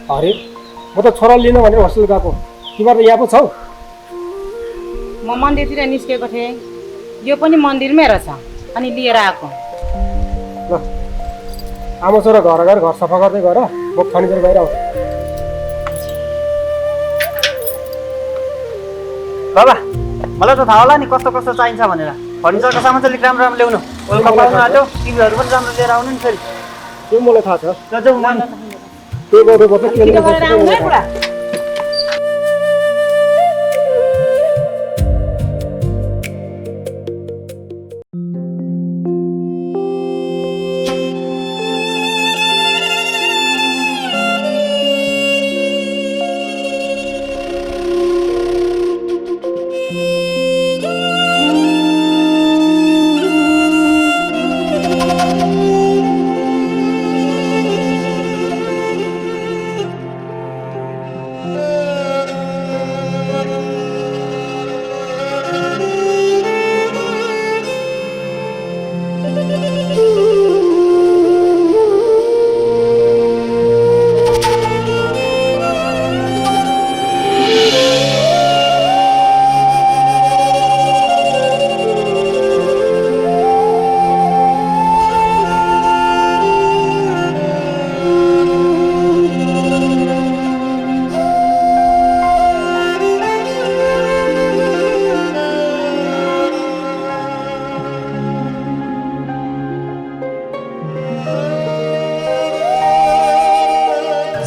अरे म त छोरा लिन भनेर होस्टेल गएको। तिमीहरू यहाँ पो छौ? म मन्दिरतिर निस्केको थिएँ। यो पनि मन्दिरमै रहेछ अनि लिएर आएको। ल आमा छोरा घर गएर घर सफा गर्दै गर, म फर्निचर बाहिर आउँछु। बाबा मलाई त थाहा होला नि कस्तो कस्तो चाहिन्छ भनेर। फर्निचरको सामान चाहिँ अलिक राम्रो राम्रो ल्याउनु। बेलुका पाउनु आँट्यो, टिभीहरू पनि राम्रो लिएर आउनु नि फेरि। त्यो मलाई थाहा छ। जाउँ म त्यो गर्नुपर्छ के छिटो गरेर आउनु है बुढा।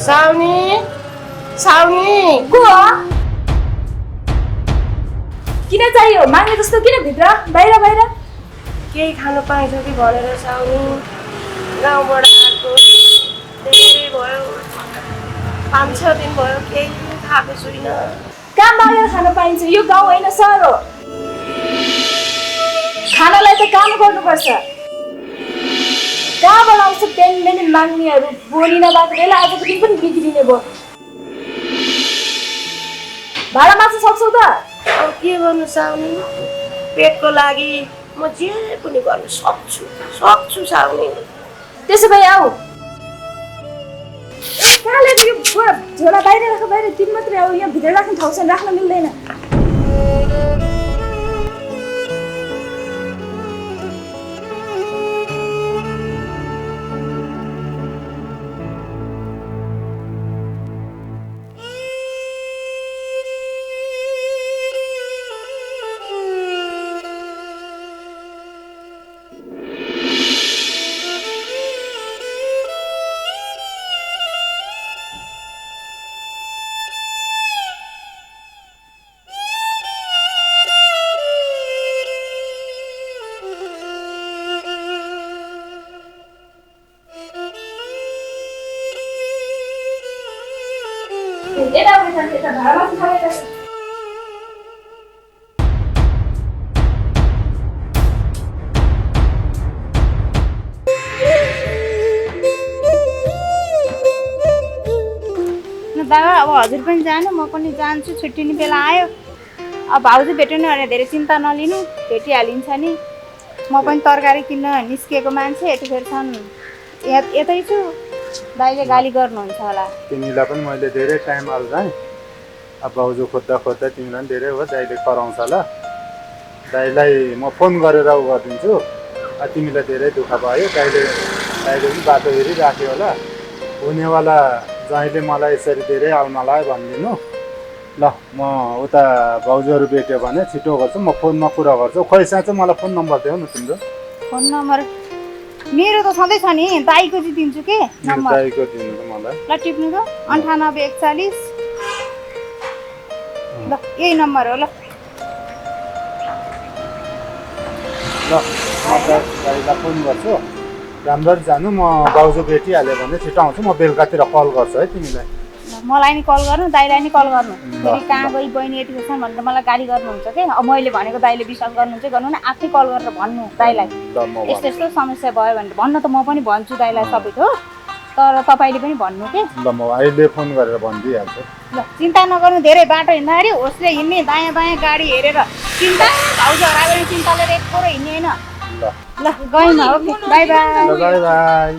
साउनी साउनी को हो? किन चाहियो? माग्ने जस्तो किन भित्र बाहिर बाहिर? केही खानु पाइन्छ कि भनेर साउनी गाउँबाट आएको धेरै भयो, 5-6 दिन भयो केही खाएको छुइनँ। काम मागेर खान पाइन्छ? यो गाउँ होइन सहर हो। खानालाई त काम गर्नुपर्छ। कहाँबाट आउँछ बिहान माग्नेहरू? बोली नबाक्दैला आजको दिन पनि बिग्रिने भयो। भाडा माग्न सक्छौ त? अब के गर्नु साउनी, पेटको लागि म जे पनि गर्न सक्छु साउनी। त्यसो भए आऊ। कहाँले यो झोला बाहिर राख, बाहिर तिमी मात्रै आऊ। यहाँ भित्र राख्ने ठाउँ छैन, राख्न मिल्दैन। दादा अब हजुर पनि जानु, म पनि जान्छु। छुट्टिने बेला आयो। अब भाउजू भेट्नु भने धेरै चिन्ता नलिनु, भेटिहालिन्छ नि। म पनि तरकारी किन्न निस्किएको मान्छे, यतिखेरसम्म यतै छु। दाइले गाली गर्नुहुन्छ होला। तिमीलाई पनि मैले धेरै टाइम अल्झाएँ। अब भाउजू खोज्दा खोज्दा तिमीलाई पनि धेरै हो, दाइले कराउँछ ल। दाइलाई म फोन गरेर उ गरिदिन्छु। तिमीलाई धेरै दुःख भयो। दाइले पनि बाटो हेरिराख्यो होला। हुनेवाला ज्वाइँले मलाई यसरी धेरै अल्मलायो भनिदिनु ल। म उता भाउजूहरू भेट्यो भने छिटो गर्छु, म फोनमा कुरा गर्छु। खोइ साँच्चै मलाई फोन नम्बर देऊ न तिम्रो। फोन नम्बर मेरो त सधैँ छ नि, दाइको चाहिँ दिन्छु के नम्बर। दाइको दिनु त मलाई। ल टिप्नु त 9841 ल यही नम्बर हो। ल ल म दाइलाई फोन गर्छु। राम्ररी जानु। म भाउजू भेटिहाल्यो भने छिटो आउँछु। म बेलुकातिर कल गर्छु है तिमीलाई। मलाई नि कल गर्नु, दाइलाई नि कल गर्नु। फेरि कहाँ गई बहिनी यतिको छ भनेर मलाई गाली गर्नुहुन्छ के। अब मैले भनेको दाइले विश्वास गर्नुहुन्छ गर्नु न, आफै कल गरेर भन्नु दाइलाई यस्तो यस्तो समस्या भयो भनेर भन्न। त म पनि भन्छु दाइलाई सबै थोक, तर तपाईँले पनि भन्नु के। ल म अहिले फोन गरेर भनिदिइहाल्छु। ल चिन्ता नगर्नु, धेरै बाटो हिँड्दाखेरि होस्रे हिँड्ने, दायाँ बायाँ गाडी हेरेर। चिन्ता भाउजू हरायो भने चिन्ता लिएर एकहोरो हिँड्ने होइन। ल गयौँ न। Okay by by. By by.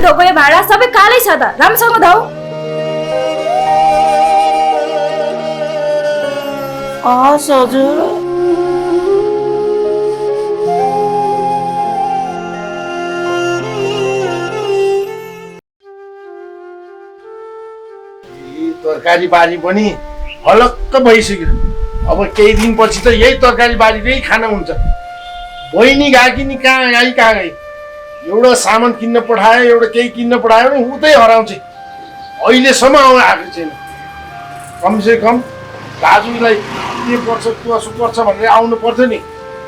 धोएको यो भाँडा सबै कालै छ त, राम्रोसँग धौ। हस् हजुर। तरकारी बारी पनि हलक्क भइसक्यो। अब केही दिनपछि त यही तरकारी बारी नै खाना हुन्छ। बहिनी गएकी नि कहाँ गई कहाँ गई, एउटा सामान किन्न पठायो एउटा केही किन्न पठायो भने उतै हराउँछ। अहिलेसम्म आएको छैन। कमसेकम दाजुलाई के पर्छ कसो पर्छ भनेर आउनु पर्थ्यो नि।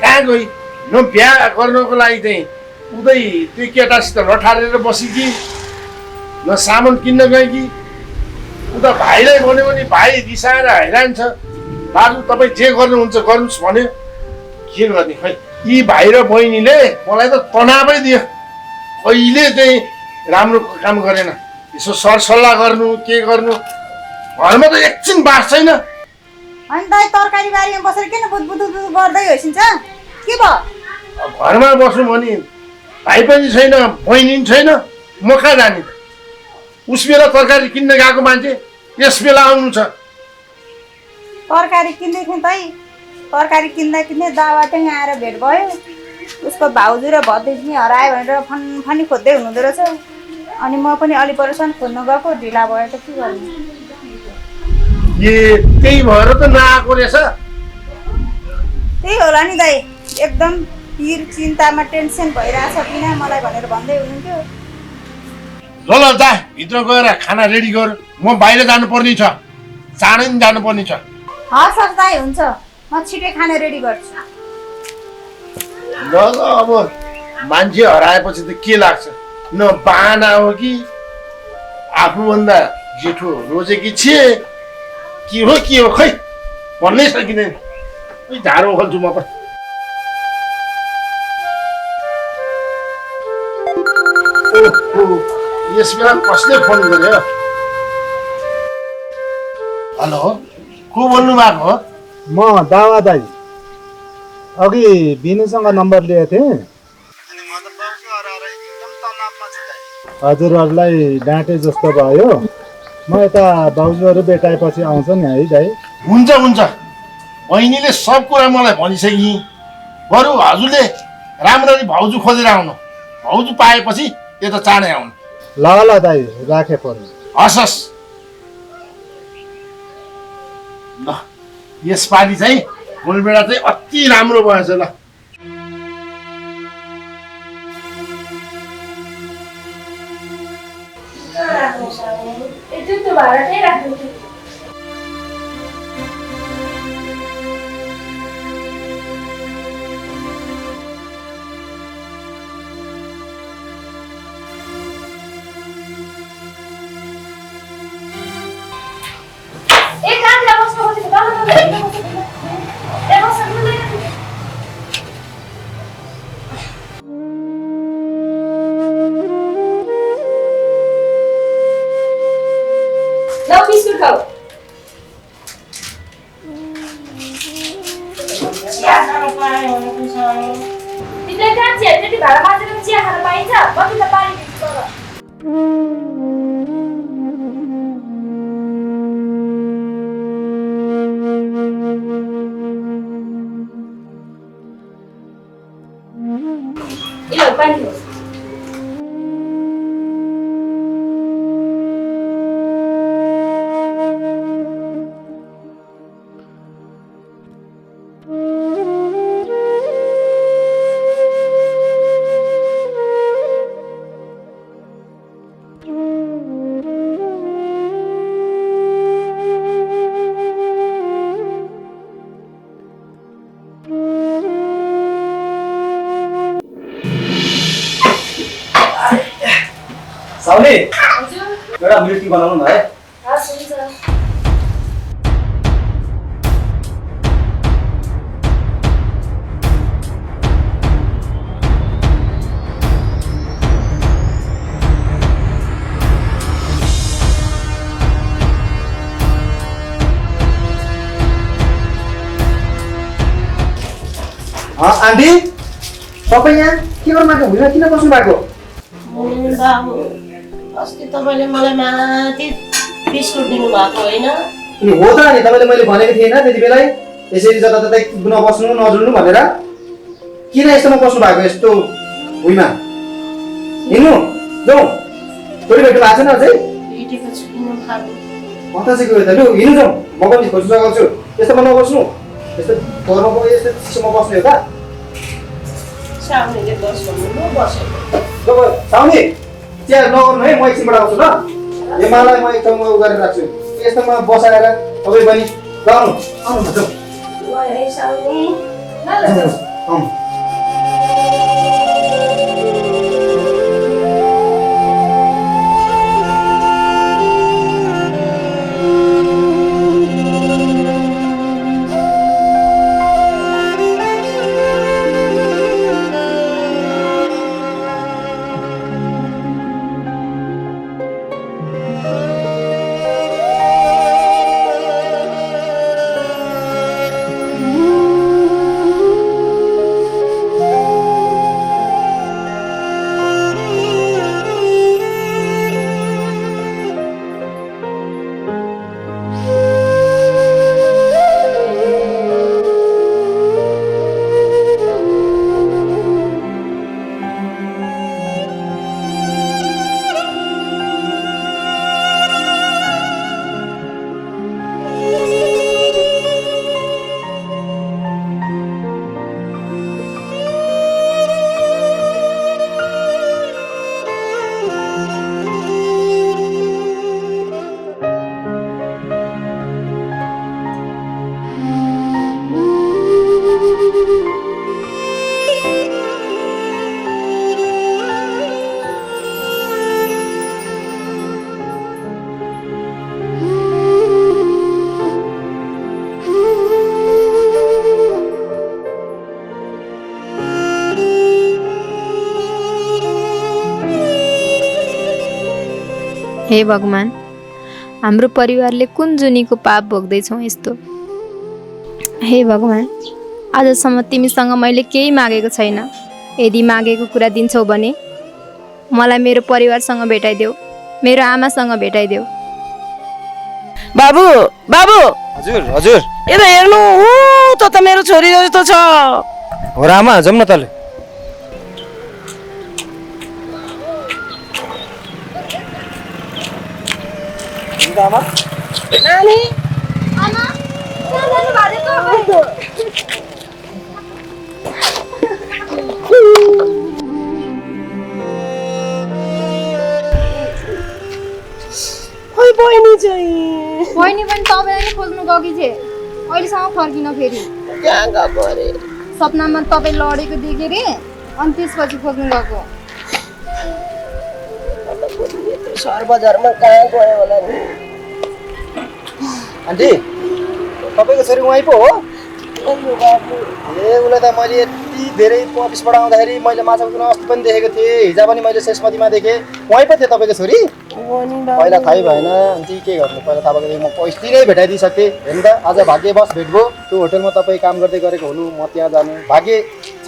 कहाँ गई? न बिहा गर्नको लागि चाहिँ उतै त्यो केटासित लठारेर बसी कि न सामान किन्न गए कि। उता भाइलाई भन्यो भने भाइ रिसाएर हैरान छ। दाजु तपाईँ जे गर्नुहुन्छ गर्नुहोस् भन्यो। के गर्ने खै, यी भाइ र बहिनीले मलाई त तनावै दियो। कहिले चाहिँ राम्रो काम गरेन। यसो सरसल्लाह गर्नु के गर्नु, घरमा त एकछिन बास छैन। अनि त तरकारी बारीमा बसेर किन बुदबुद गर्दै होइसिन्छ? के भयो? घरमा बस्नु भने भाइ पनि छैन बहिनी पनि छैन, म कहाँ जाने त? उस बेला तरकारी किन्न गएको मान्छे यस बेला आउनु छ। तरकारी किन्दै थिएँ त, तरकारी किन्दा किन्दै दावाटेङ आएर भेट भयो। उसको भाउजू र भतिजी हरायो भनेर फनफनी खोज्दै हुनुहुँदो रहेछ। अनि म पनि अलि परेसान खोज्न गएको, ढिला भयो त के गर्नु। त्यही भएर त नआएको रहेछ। त्यही होला नि दाइ, एकदम पिर चिन्तामा टेन्सन भइरहेछ किन मलाई भनेर भन्दै हुनुहुन्थ्यो। ल जा भित्र गएर खाना रेडी गर, म बाहिर जानुपर्ने छ, चाँडै नि जानुपर्ने छ। हस् हस् दाइ, हुन्छ, म छिटै खाना रेडी गर्छु। ल अब मान्छे हराएपछि त के लाग्छ, न बाहना हो कि आफूभन्दा जेठो रोजेकी छे के हो खै भन्नै सकिँदैन। झाडो खोल्छु म त। यस बेला कसले फोन गर्यो? हेलो, को बोल्नु भएको हो? म दावा दाइ अघि बिनुसँग नम्बर लिएको थिएँ। हजुरहरूलाई डाँटे जस्तो भयो। म यता बाउजूहरू भेटाएपछि आउँछ नि है दाइ? हुन्छ हुन्छ, बहिनीले सब कुरा मलाई भनिसकि। बरु हजुरले राम्ररी भाउजू खोजेर आउनु, भाउजू पाएपछि यता चाँडै आउनु। ल ल दाइ, राखे पर्यो। हस् हस्। ल यसपालि चाहिँ फुलबेडा चाहिँ अति राम्रो भएछ। ल त्यो भाँडा त्यही राख्नु थियो। बिस्कुट खाऊ। चिया खानु पाएँ भनेको छ। तिमीले कहाँ चिया, त्यति भाँडा माझेर चिया खान पाइन्छ? म तिमीलाई पारिदिन्छु तर। ल पानी ल्याऊ। साउली, एउटा मिल्क टी बनाउनु न है। हस् हुन्छ। आन्टी, तपाईँ यहाँ के गर्नु भएको? भुइँमा किन बस्नु भएको? बाबु अस्ति तपाईँले मलाई माथि बिस्कुट दिनुभएको होइन? अनि हो त नि तपाईँले मैले भनेको थिएन त्यति बेलै यसरी जताततै नबस्नु नजुल्नु भनेर। किन यस्तोमा बस्नु भएको यस्तो भुइँमा? हिँड्नु जाउँ। छोरी भेट्नु भएको छैन अझै? भेटेको छु किन खानु? कता चाहिँ गयो त? लु हिँड्नु जाउँ। म पनि खोज्नु सघाउँछु। यस्तोमा नबस्नु। यस्तो घरमा यस्तो चिसोमा बस्ने हो त? साउनीले बस भन्नु म बसेको। ल साउनी चिया नगर्नु है, म एकछिनबाट आउँछु ल। यो मलाई म एक ठाउँमा उ गरेर राख्छु। यस्तोमा बसाएर तपाईँ पनि ल आउनु आउनु न जाउँ। ल है साउनी। आउनु। हे भगवान, हाम्रो परिवारले कुन जुनीको पाप भोग्दैछौँ यस्तो। हे भगवान, आजसम्म तिमीसँग मैले केही मागेको छैन। यदि मागेको कुरा दिन्छौ भने मलाई मेरो परिवारसँग भेटाइदेऊ, मेरो आमासँग भेटाइदेऊ। बाबु बाबु हजुर हजुर यता हेर्नु, त मेरो छोरी जस्तो छ। हो र आमा, जाउँ न तले। नानी आमा कहाँ जानु भएको? खोइ बहिनी चाहिँ बहिनी पनि तपाईँलाई नै खोज्नु गयो कि चाहिँ अहिलेसम्म फर्किन फेरि कहाँ गएको अरे? सपनामा तपाईँ लडेको देखेँ रे, अनि त्यसपछि खोज्नु गएको। सहर बजारमा कहाँ गयो होला नि? आन्टी तपाईँको छोरी उहीँ पो हो? बाबु ए उसलाई त मैले यति धेरै अफिसबाट आउँदाखेरि मैले माछा किन अस्ति पनि देखेको थिएँ, हिजो पनि मैले शेषमतीमा देखेँ। उहीँ पो थियो तपाईँको छोरी? पहिला थाहै भएन आन्टी, के गर्नु, पहिला थाहा भएको म अस्ति नै भेटाइदिइसकेँ। हेर्नु त आज भाग्यवश भेट भयो। त्यो होटलमा तपाईँ काम गर्दै गरेको हुनु, म त्यहाँ जानु भाग्य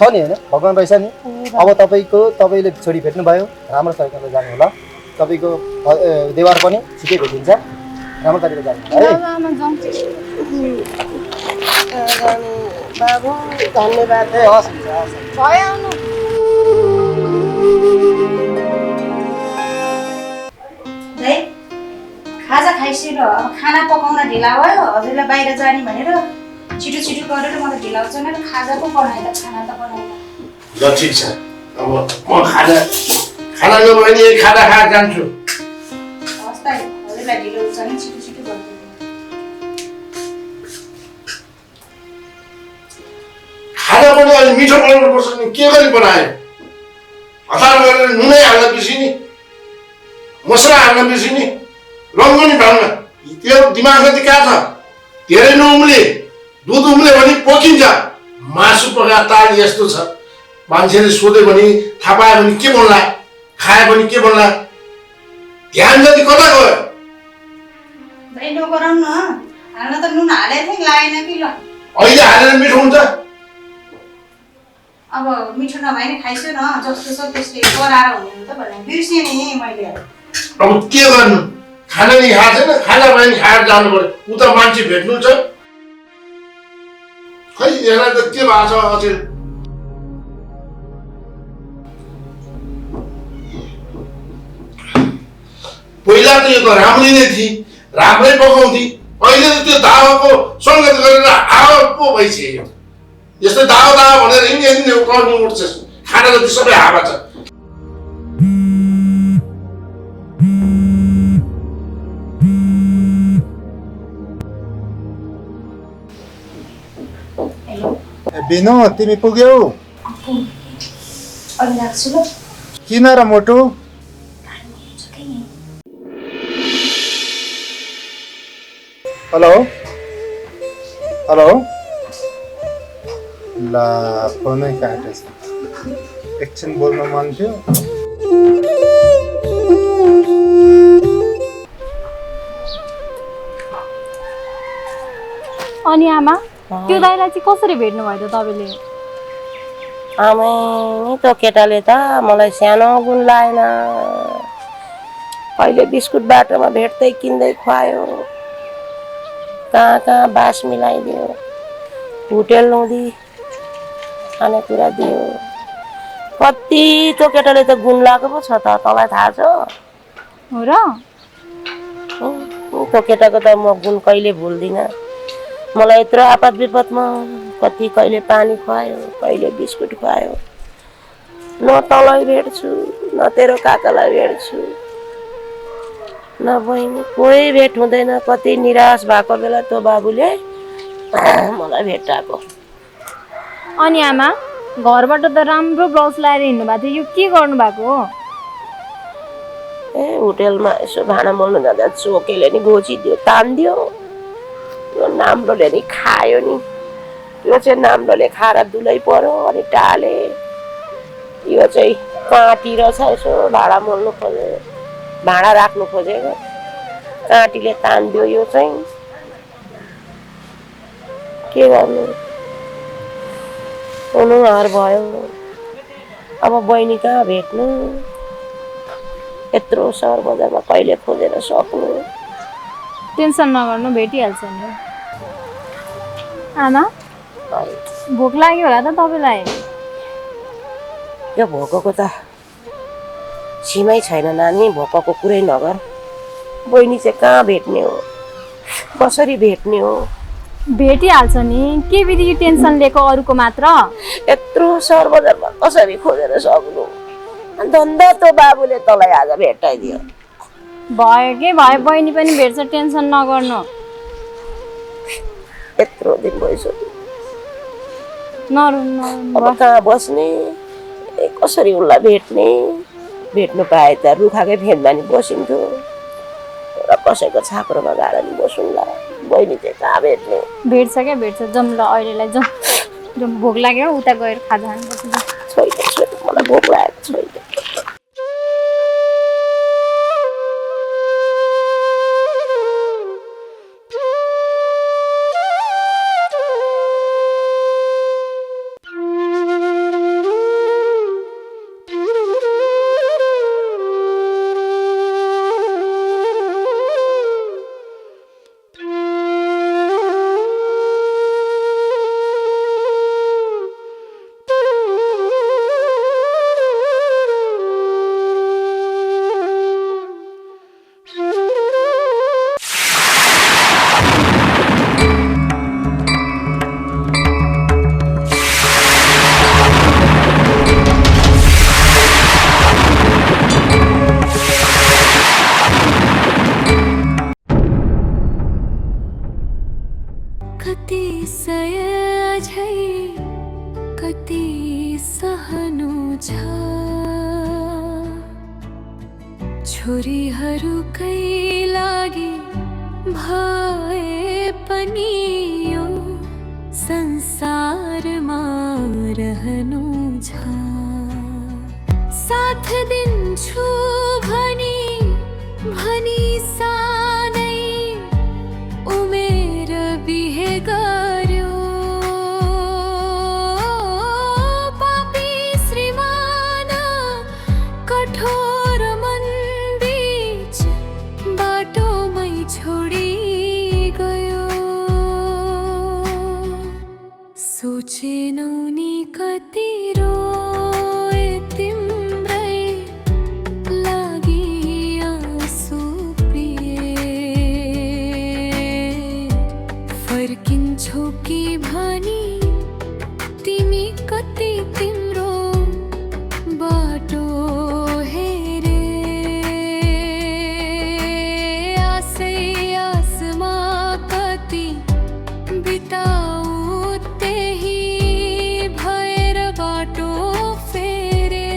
छ नि, होइन भगवान् रहेछ नि। अब तपाईँले छोरी भेट्नुभयो, राम्रो तरिकाले जानु होला। तपाईँको देवार पनि छिटै भेटिन्छ, राम्रो तरिकाले जानु होला है। बाबु धन्यवाद। ए हस् भयो आउनु। खाजा खाइसक्यो, अब खाना पकाउन ढिला भयो। हजुरलाई बाहिर जाने भनेर छिटो छिटो गरेर मलाई ढिला हुन्छ नि, खाजा पो बनाएन, खाना त बनाएन। ल ठिक छ, अब म खाना नभए नि खाना खाएर जान्छु। हस् त, हजुरलाई ढिलो हुन्छ नि, छिटो छिटो गरिदिनु। खाना पनि अलि मिठो बनाउनु पर्छ नि, के गरी बनायो? हतार गरेर नुनै हाल्न बिर्सिने, मसला हाल्न बिर्सिने, रङ पनि ढल्न। त्यो दिमागमा चाहिँ कहाँ छ? धेरै नउम्ले दुध उम्ले भने पोखिन्छ। मासु पका ताल यस्तो छ, मान्छेले सोध्यो भने थाहा पायो भने के बोल्ला, खायो भने के बोल्ला, ध्यान जति कता गयो? दही नगराउनु न, हाल्न त नुन हालेको थिएँ, लागेन कि ल। अहिले हालेर मिठो हुन्छ। अब मिठो नभए नि खाइसु न जस्तो छ त्यस्तै कराएर हुने त भने बिर्सेँ नि मैले अब के गर्नु खाना नि खाएको छैन खाना भयो नि खाएर जानु पर्यो उता मान्छे भेट्नु छ खै यसलाई त के भएको छ अझै पहिला त यो त राम्रै नै थिए राम्रै पकाउँथे अहिले त त्यो दावाको सङ्गत गरेर हावा पो भइसक्यो यस्तो दावा भनेर यिनी उठाउनु उठ्छ खाना जति सबै हावा छ बिनु तिमी पुग्यौ अलि राख्छु ल किन र मोटु हेलो हेलो ला फोनै काटेछ एकछिन बोल्न मन थियो अनि आमा त्यो दाइलाई चाहिँ कसरी भेट्नु भयो त तपाईँले आमै नि त केटाले त मलाई सानो गुण लाएन कहिले बिस्कुट बाटोमा भेट्दै किन्दै खुवायो कहाँ कहाँ बास मिलाइदियो होटेल ल्याउँदी खानेकुरा दियो कति त्यो केटाले त गुण लगाएको पो छ त तँलाई थाहा छ हो र त्यो केटाको त म गुण कहिले भुल्दिनँ मलाई यत्रो आपद विपदमा कति कहिले पानी खुवायो कहिले बिस्कुट खुवायो न तँलाई भेट्छु न तेरो काकालाई भेट्छु न बहिनी कोही भेट हुँदैन कति निराश भएको बेला त्यो बाबुले मलाई भेटाएको अनि आमा घरबाट त राम्रो ब्लाउज लगाएर हिँड्नु भएको थियो यो के गर्नु भएको हो ए होटेलमा यसो भाँडा मोल्नु जाँदा चोकेले नि घोचिदियो तानिदियो यो नाम्लोले नि खायो नि यो चाहिँ नाम्लोले खाएर दुलै पर्यो अनि टाले यो चाहिँ काँटी रहेछ यसो भाँडा मोल्नु खोज्यो भाँडा राख्नु खोजेको काँटीले तानिदियो यो चाहिँ के गर्नु अनुहार भयो अब बहिनी कहाँ भेट्नु यत्रो सहर बजारमा कहिले खोजेर सक्नु टेन्सन नगर्नु भेटिहाल्छ नि आमा भोक लाग्यो होला त तपाईँलाई यो भोकको त सीमै छैन नानी भोकको कुरै नगर बहिनी चाहिँ कहाँ भेट्ने हो कसरी भेट्ने हो भेटिहाल्छ नि के बित्ति टेन्सन लिएको अरूको मात्र यत्रो सहर बजारमा कसरी खोजेर सक्नु धन्दा त बाबुले तँलाई आज भेटाइदियो भयो के भयो बहिनी पनि भेट्छ टेन्सन नगर्नु यत्रो दिन भइसक्यो नरुनु अब कहाँ बस्ने कसरी उसलाई भेट्नु पाए त रुखाकै फेदमा नि बसिन्थ्यो र कसैको छाप्रोमा गएर नि बसौँला बहिनी चाहिँ कहाँ भेट्ने भेट्छ क्या भेट्छ जाउँ ल अहिलेलाई जाउँ भोक लाग्यो उता गएर खाजा खानुपर्छ छैन मलाई भोक लागेको छैन छोरीहरूकै लागि भए पनि यो संसारमा रहनु छ साथ दिन्छु भनी सानै उमेर बिहे गर्यो पाप सोचेनौ नि कति रोए तिम्रै लागि आँसु प्रिय फर्किन्छौ कि भनी तिमी कति तिम्रो बाटो हेरे आसै आसमा कति बिताऊ त्यही भएर बाटो फेरे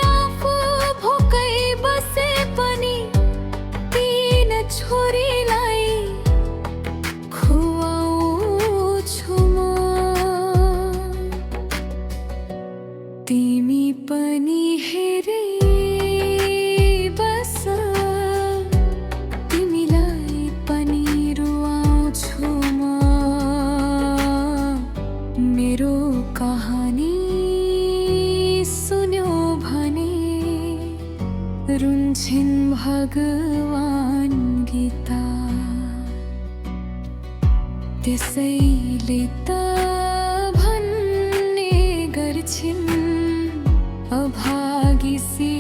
आफू भोकै बसे पनि तीन छोरीलाई खुवाउँछु म तिमी पनि हेरे बस तिमीलाई पनि रुवाउँछु म मेरो कहानी सुन्यो भने रुन्छिन् भगवान गीता त्यसैले त भन्ने गर्छिन् अभागी सी